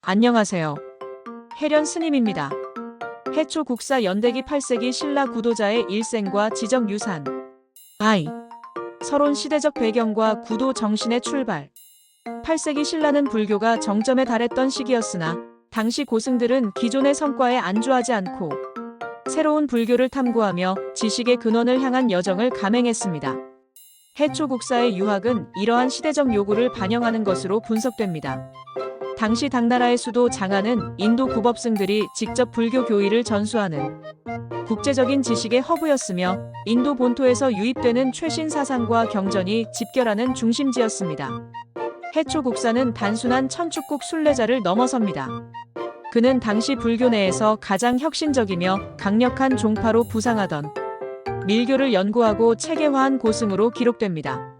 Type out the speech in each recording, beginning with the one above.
안녕하세요. 해련 스님입니다. 해초 국사 연대기 8세기 신라 구도자의 일생과 지적 유산. 서론 시대적 배경과 구도 정신의 출발. 8세기 신라는 불교가 정점에 달했던 시기였으나 당시 고승들은 기존의 성과에 안주하지 않고 새로운 불교를 탐구하며 지식의 근원을 향한 여정을 감행했습니다. 해초 국사의 유학은 이러한 시대적 요구를 반영하는 것으로 분석됩니다. 당시 당나라의 수도 장안은 인도 구법승들이 직접 불교 교의를 전수하는 국제적인 지식의 허브였으며 인도 본토에서 유입되는 최신 사상과 경전이 집결하는 중심지였습니다. 해초 국사는 단순한 천축국 순례자를 넘어섭니다. 그는 당시 불교 내에서 가장 혁신적이며 강력한 종파로 부상하던 밀교를 연구하고 체계화한 고승으로 기록됩니다.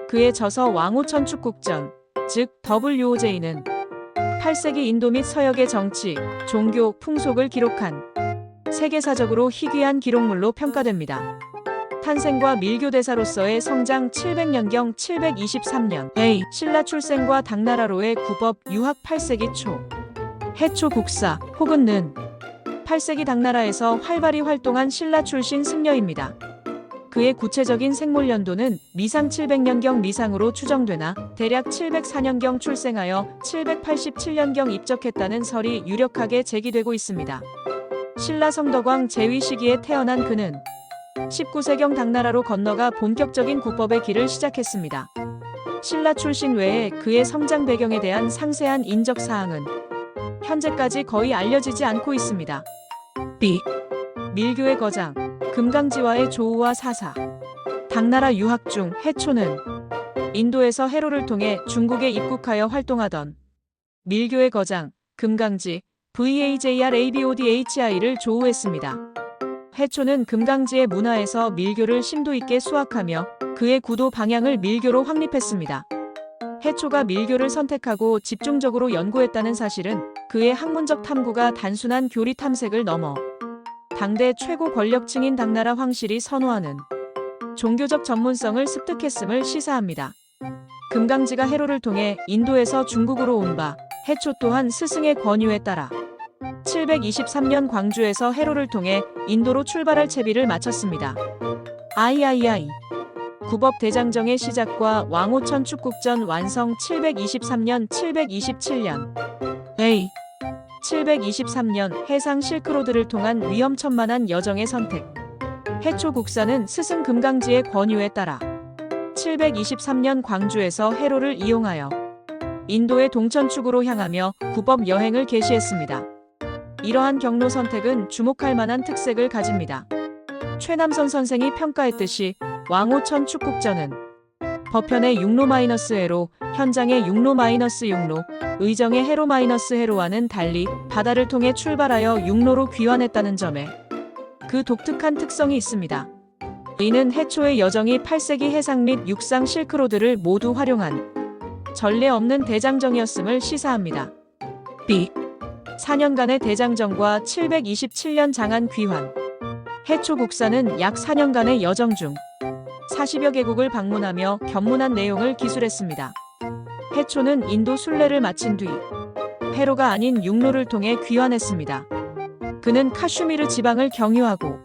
그의 저서 왕호천축국전, 즉 WOJ는 8세기 인도 및 서역의 정치, 종교, 풍속을 기록한 세계사적으로 희귀한 기록물로 평가됩니다. 탄생과 밀교 대사로서의 성장 700년경 723년 신라 출생과 당나라로의 구법 유학 8세기 초 해초 국사 혹은 는 8세기 당나라에서 활발히 활동한 신라 출신 승려입니다. 그의 구체적인 생몰연도는 미상 700년경 미상으로 추정되나 대략 704년경 출생하여 787년경 입적했다는 설이 유력하게 제기되고 있습니다. 신라 성덕왕 제위 시기에 태어난 그는 19세경 당나라로 건너가 본격적인 국법의 길을 시작했습니다. 신라 출신 외에 그의 성장 배경에 대한 상세한 인적 사항은 현재까지 거의 알려지지 않고 있습니다. 밀교의 거장, 금강지와의 조우와 사사. 당나라 유학 중 해초는 인도에서 해로를 통해 중국에 입국하여 활동하던 밀교의 거장, 금강지, VAJRABODHI를 조우했습니다. 해초는 금강지의 문화에서 밀교를 심도 있게 수학하며 그의 구도 방향을 밀교로 확립했습니다. 해초가 밀교를 선택하고 집중적으로 연구했다는 사실은 그의 학문적 탐구가 단순한 교리 탐색을 넘어 당대 최고 권력층인 당나라 황실이 선호하는 종교적 전문성을 습득했음을 시사합니다. 금강지가 해로를 통해 인도에서 중국으로 온 바 해초 또한 스승의 권유에 따라 723년 광주에서 해로를 통해 인도로 출발할 채비를 마쳤습니다. 구법 대장정의 시작과 왕호천 축국전 완성 723년 727년 723년 해상 실크로드를 통한 위험천만한 여정의 선택. 해초 국사는 스승 금강지의 권유에 따라 723년 광주에서 해로를 이용하여 인도의 동천축으로 향하며 구법 여행을 개시했습니다. 이러한 경로 선택은 주목할 만한 특색을 가집니다. 최남선 선생이 평가했듯이 왕호천 축국전은 버편의 육로-해로, 현장의 육로-육로, 의정의 해로-해로와는 달리 바다를 통해 출발하여 육로로 귀환했다는 점에 그 독특한 특성이 있습니다. 이는 해초의 여정이 8세기 해상 및 육상 실크로드를 모두 활용한 전례 없는 대장정이었음을 시사합니다. 4년간의 대장정과 727년 장안 귀환. 해초 국사는 약 4년간의 여정 중 40여 개국을 방문하며 견문한 내용을 기술했습니다. 해초는 인도 순례를 마친 뒤 해로가 아닌 육로를 통해 귀환했습니다. 그는 카슈미르 지방을 경유하고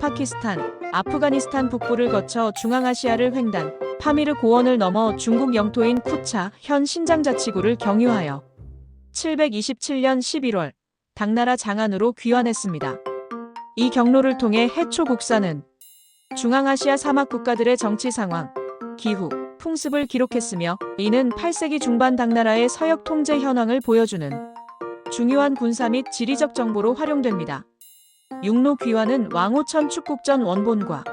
파키스탄, 아프가니스탄 북부를 거쳐 중앙아시아를 횡단, 파미르 고원을 넘어 중국 영토인 쿠차, 현 신장자치구를 경유하여 727년 11월 당나라 장안으로 귀환했습니다. 이 경로를 통해 해초 국사는 중앙아시아 사막 국가들의 정치 상황, 기후, 풍습을 기록했으며 이는 8세기 중반 당나라의 서역 통제 현황을 보여주는 중요한 군사 및 지리적 정보로 활용됩니다. 육로 귀환은 왕호천 축국전 원본과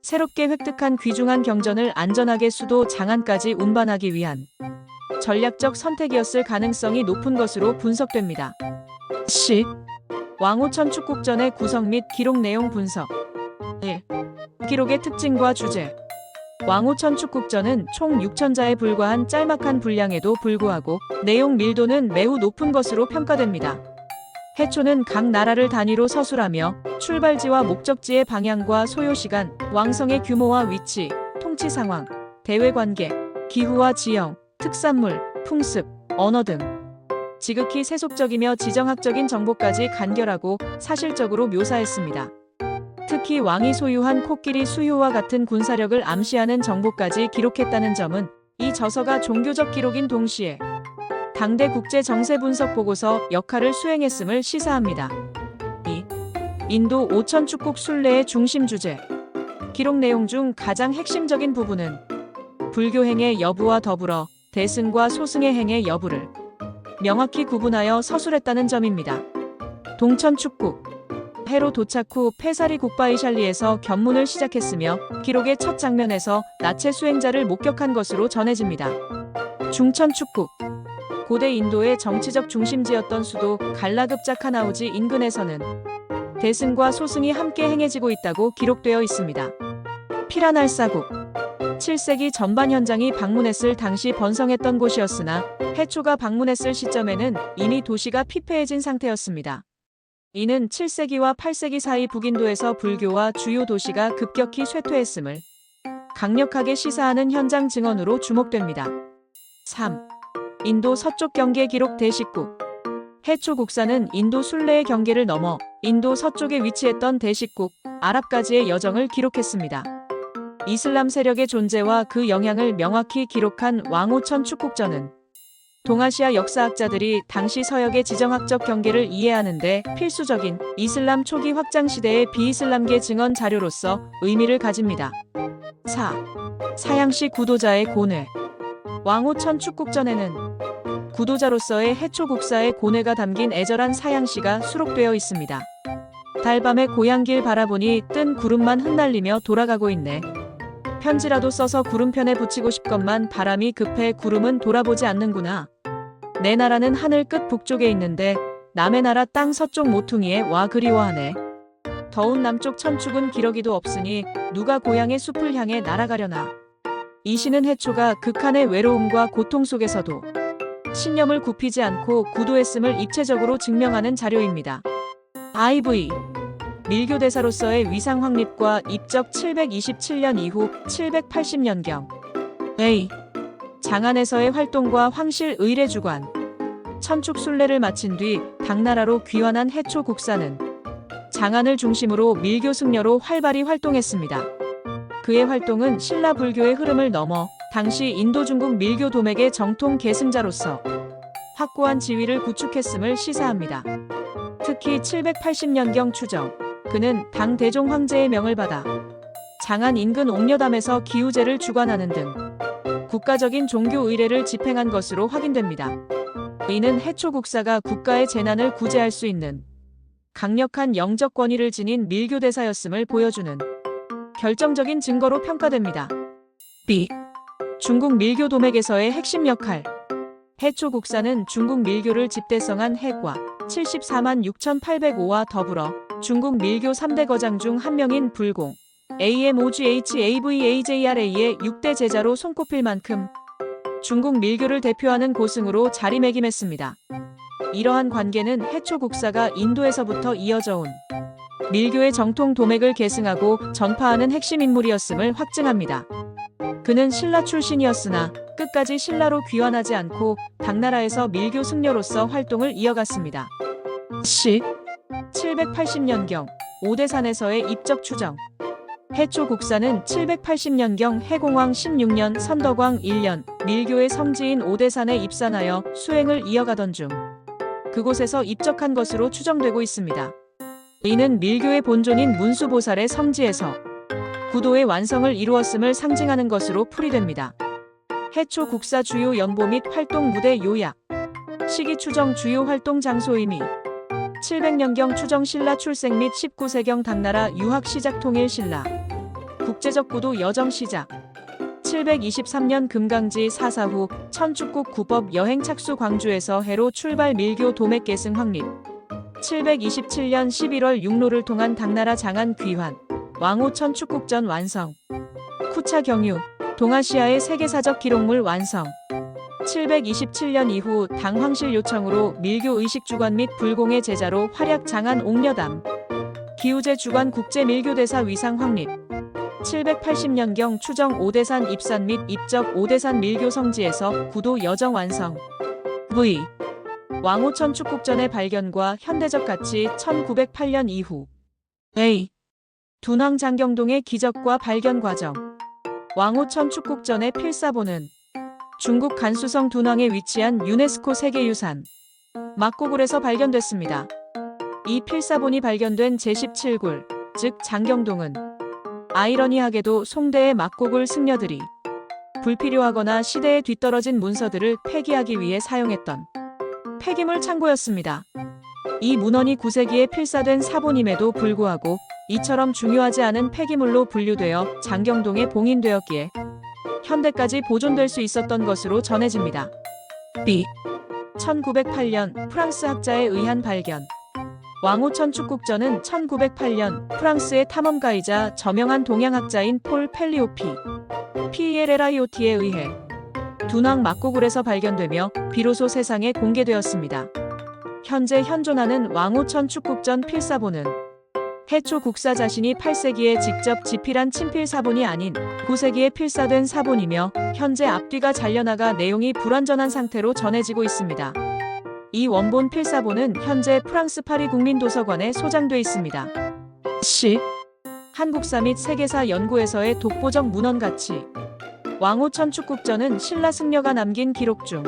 새롭게 획득한 귀중한 경전을 안전하게 수도 장안까지 운반하기 위한 전략적 선택이었을 가능성이 높은 것으로 분석됩니다. 왕호천 축국전의 구성 및 기록 내용 분석. 1. 기록의 특징과 주제. 왕호천 축국전은 총 6,000자에 불과한 짤막한 분량에도 불구하고 내용 밀도는 매우 높은 것으로 평가됩니다. 해초는 각 나라를 단위로 서술하며 출발지와 목적지의 방향과 소요시간, 왕성의 규모와 위치, 통치 상황, 대외관계, 기후와 지형, 특산물, 풍습, 언어 등 지극히 세속적이며 지정학적인 정보까지 간결하고 사실적으로 묘사했습니다. 특히 왕이 소유한 코끼리 수효와 같은 군사력을 암시하는 정보까지 기록했다는 점은 이 저서가 종교적 기록인 동시에 당대 국제 정세 분석 보고서 역할을 수행했음을 시사합니다. 2. 인도 5천 축국 순례의 중심 주제. 기록 내용 중 가장 핵심적인 부분은 불교 행의 여부와 더불어 대승과 소승의 행의 여부를 명확히 구분하여 서술했다는 점입니다. 동천 축국. 해로 도착 후 페사리 국바이샬리에서 견문을 시작했으며 기록의 첫 장면에서 나체 수행자를 목격한 것으로 전해집니다. 중천 축국. 고대 인도의 정치적 중심지였던 수도 갈라급자카나우지 인근에서는 대승과 소승이 함께 행해지고 있다고 기록되어 있습니다. 피라날사국. 7세기 전반 현장이 방문했을 당시 번성했던 곳이었으나 해초가 방문했을 시점에는 이미 도시가 피폐해진 상태였습니다. 이는 7세기와 8세기 사이 북인도에서 불교와 주요 도시가 급격히 쇠퇴했음을 강력하게 시사하는 현장 증언으로 주목됩니다. 3. 인도 서쪽 경계 기록 대식국. 해초 국사는 인도 순례의 경계를 넘어 인도 서쪽에 위치했던 대식국, 아랍까지의 여정을 기록했습니다. 이슬람 세력의 존재와 그 영향을 명확히 기록한 왕오천 축국전은 동아시아 역사학자들이 당시 서역의 지정학적 경계를 이해하는 데 필수적인 이슬람 초기 확장 시대의 비이슬람계 증언 자료로서 의미를 가집니다. 4. 사양시 구도자의 고뇌. 왕오천 축국전에는 구도자로서의 해초 국사의 고뇌가 담긴 애절한 사양시가 수록되어 있습니다. 달밤에 고향길 바라보니 뜬 구름만 흩날리며 돌아가고 있네. 편지라도 써서 구름편에 붙이고 싶건만 바람이 급해 구름은 돌아보지 않는구나. 내 나라는 하늘 끝 북쪽에 있는데 남의 나라 땅 서쪽 모퉁이에 와 그리워하네. 더운 남쪽 천축은 기러기도 없으니 누가 고향의 숲을 향해 날아가려나. 이 시는 해초가 극한의 외로움과 고통 속에서도 신념을 굽히지 않고 구도했음을 입체적으로 증명하는 자료입니다. IV. 밀교 대사로서의 위상 확립과 입적 727년 이후 780년경. A. 장안에서의 활동과 황실 의례 주관. 천축 순례를 마친 뒤 당나라로 귀환한 해초 국사는 장안을 중심으로 밀교 승려로 활발히 활동했습니다. 그의 활동은 신라 불교의 흐름을 넘어 당시 인도 중국 밀교 도맥의 정통 계승자로서 확고한 지위를 구축했음을 시사합니다. 특히 780년경 추정, 그는 당 대종 황제의 명을 받아 장안 인근 옥녀담에서 기우제를 주관하는 등 국가적인 종교 의례를 집행한 것으로 확인됩니다. 이는 해초 국사가 국가의 재난을 구제할 수 있는 강력한 영적 권위를 지닌 밀교 대사였음을 보여주는 결정적인 증거로 평가됩니다. B. 중국 밀교 도맥에서의 핵심 역할. 해초 국사는 중국 밀교를 집대성한 해과 74만 6,805와 더불어 중국 밀교 3대 거장 중 한 명인 불공 AMOGHAVAJRA의 6대 제자로 손꼽힐 만큼 중국 밀교를 대표하는 고승으로 자리매김했습니다. 이러한 관계는 해초 국사가 인도에서부터 이어져 온 밀교의 정통 도맥을 계승하고 전파하는 핵심 인물이었음을 확증합니다. 그는 신라 출신이었으나 끝까지 신라로 귀환하지 않고 당나라에서 밀교 승려로서 활동을 이어갔습니다. C. 780년경 오대산에서의 입적 추정. 해초 국사는 780년경 해공왕 16년 선덕왕 1년 밀교의 성지인 오대산에 입산하여 수행을 이어가던 중 그곳에서 입적한 것으로 추정되고 있습니다. 이는 밀교의 본존인 문수보살의 성지에서 구도의 완성을 이루었음을 상징하는 것으로 풀이됩니다. 해초 국사 주요 연보 및 활동 무대 요약. 시기 추정 주요 활동 장소 의미. 700년경 추정 신라 출생 및 19세경 당나라 유학 시작 통일 신라. 국제적 구도 여정 시작. 723년 금강지 사사 후 천축국 구법 여행 착수 광주에서 해로 출발 밀교 도맥 계승 확립. 727년 11월 육로를 통한 당나라 장안 귀환. 왕오천 축국전 완성. 쿠차 경유. 동아시아의 세계사적 기록물 완성. 727년 이후 당 황실 요청으로 밀교 의식 주관 및 불공의 제자로 활약 장안 옥녀담. 기우제 주관 국제 밀교대사 위상 확립. 780년경 추정 오대산 입산 및 입적 오대산 밀교 성지에서 구도 여정 완성. V. 왕오천 축국전의 발견과 현대적 가치 1908년 이후. A. 둔왕 장경동의 기적과 발견 과정. 왕오천 축국전의 필사본은 중국 간수성 둔왕에 위치한 유네스코 세계유산 막고굴에서 발견됐습니다. 이 필사본이 발견된 제17굴, 즉 장경동은 아이러니하게도 송대의 막고굴 승려들이 불필요하거나 시대에 뒤떨어진 문서들을 폐기하기 위해 사용했던 폐기물 창고였습니다. 이 문헌이 9세기에 필사된 사본임에도 불구하고 이처럼 중요하지 않은 폐기물로 분류되어 장경동에 봉인되었기에 현대까지 보존될 수 있었던 것으로 전해집니다. B. 1908년 프랑스 학자에 의한 발견. 왕오천 축국전은 1908년 프랑스의 탐험가이자 저명한 동양학자인 폴 펠리오피 PELLIOT에 의해 둔왕 막고굴에서 발견되며 비로소 세상에 공개되었습니다. 현재 현존하는 왕오천 축국전 필사본은 해초 국사 자신이 8세기에 직접 집필한 친필 사본이 아닌 9세기에 필사된 사본이며 현재 앞뒤가 잘려나가 내용이 불완전한 상태로 전해지고 있습니다. 이 원본 필사본은 현재 프랑스 파리 국민도서관에 소장돼 있습니다. C. 한국사 및 세계사 연구에서의 독보적 문헌 가치. 왕오천 축국전은 신라 승려가 남긴 기록 중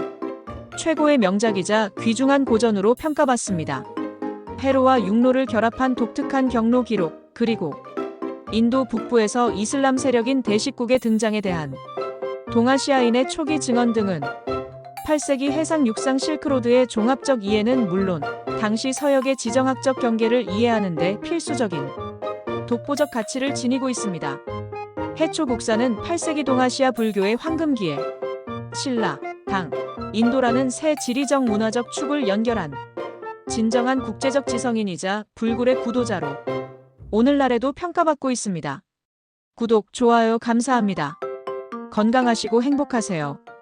최고의 명작이자 귀중한 고전으로 평가받습니다. 해로와 육로를 결합한 독특한 경로 기록, 그리고 인도 북부에서 이슬람 세력인 대식국의 등장에 대한 동아시아인의 초기 증언 등은 8세기 해상 육상 실크로드의 종합적 이해는 물론 당시 서역의 지정학적 경계를 이해하는 데 필수적인 독보적 가치를 지니고 있습니다. 해초 국사는 8세기 동아시아 불교의 황금기에 신라, 당, 인도라는 새 지리적 문화적 축을 연결한 진정한 국제적 지성인이자 불굴의 구도자로 오늘날에도 평가받고 있습니다. 구독, 좋아요 감사합니다. 건강하시고 행복하세요.